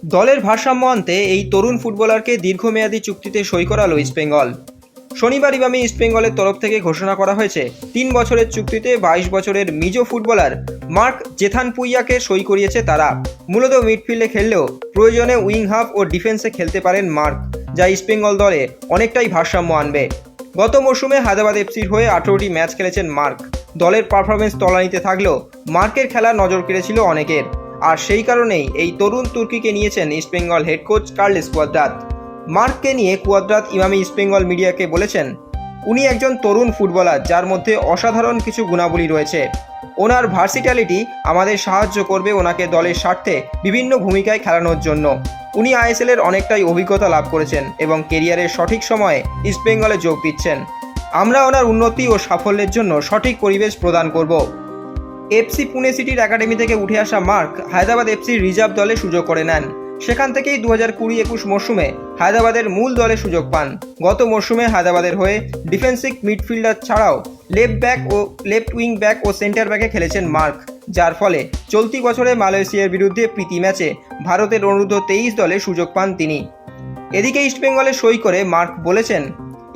দলের ভারসাম্য আনতে এই তরুণ ফুটবলারকে দীর্ঘমেয়াদী চুক্তিতে সই করালো ইস্টবেঙ্গল। শনিবার ইমামি ইস্টবেঙ্গলের তরফ থেকে ঘোষণা করা হয়েছে 3 বছরের চুক্তিতে 22 বছরের মিজো ফুটবলার মার্ক জেথানপুইয়াকে সই করিয়েছে তারা। মূলত মিডফিল্ডে খেললেও প্রয়োজনে উইং হাফ ও ডিফেন্সে খেলতে পারেন মার্ক, যা ইস্টবেঙ্গল দলে অনেকটাই ভারসাম্য আনবে। গত মৌসুমে হায়দ্রাবাদ এফসির হয়ে 18টি ম্যাচ খেলেছেন মার্ক। দলের পারফরমেন্স তলানিতে থাকলেও মার্কের খেলা নজর কেড়েছিল অনেকের, আর সেই কারণেই এই তরুণ তুর্কিকে নিয়েছেন East Bengal head coach Carlos Cuadrat. মার্ককে নিয়ে কুয়াদ্রাত ইমামি ইস্টবেঙ্গল মিডিয়াকে বলেছেন, উনি একজন তরুণ ফুটবলার যার মধ্যে অসাধারণ কিছু গুণাবলী রয়েছে। ওনার ভার্সিটালিটি আমাদের সাহায্য করবে ওনাকে দলের স্বার্থে বিভিন্ন ভূমিকায় খেলানোর জন্য। উনি আইএসএল-এর অনেকটাই অভিজ্ঞতা লাভ করেছেন এবং কেরিয়ারের সঠিক সময়ে ইস্টবেঙ্গলে যোগ দিচ্ছেন। আমরা ওনার উন্নতি ও সাফল্যের জন্য সঠিক পরিবেশ প্রদান করব। এফসি পুনে সিটির একাডেমি থেকে উঠে আসা মার্ক হায়দ্রাবাদ এফসির রিজার্ভ দলে সুযোগ করে নেন। সেখান থেকেই 2020-21 মরশুমে হায়দ্রাবাদের মূল দলে সুযোগ পান। গত মরশুমে হায়দ্রাবাদের হয়ে ডিফেন্সিভ মিডফিল্ডার ছাড়াও লেফট উইং ব্যাক ও সেন্টার ব্যাকে খেলেছেন মার্ক, যার ফলে চলতি বছরে মালয়েশিয়ার বিরুদ্ধে প্রীতি ম্যাচে ভারতের অনূর্ধ্ব 23 দলে সুযোগ পান তিনি। এদিকে ইস্টবেঙ্গলে সই করে মার্ক বলেছেন,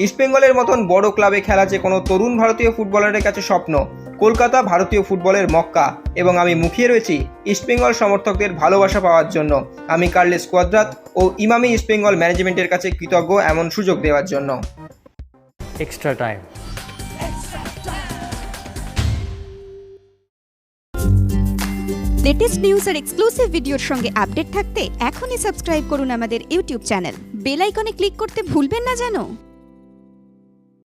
ইস্টবেঙ্গলের মতন বড় ক্লাবে খেলা যে কোনো তরুণ ভারতীয় ফুটবলারের কাছে স্বপ্ন। কলকাতা ভারতীয় ফুটবলের মক্কা এবং আমি মুখিয়ে রয়েছি ইস্টবেঙ্গল সমর্থকদের ভালোবাসা পাওয়ার জন্য। আমি কার্লোস কুয়াদ্রাত ও ইমামি ইস্টবেঙ্গল ম্যানেজমেন্টের কাছে কৃতজ্ঞ এমন সুযোগ দেওয়ার জন্য। Extra time. লেটেস্ট নিউজ আর এক্সক্লুসিভ ভিডিওর সঙ্গে আপডেট থাকতে এখনই সাবস্ক্রাইব করুন আমাদের ইউটিউব চ্যানেল। বেল আইকনে ক্লিক করতে ভুলবেন না যেন।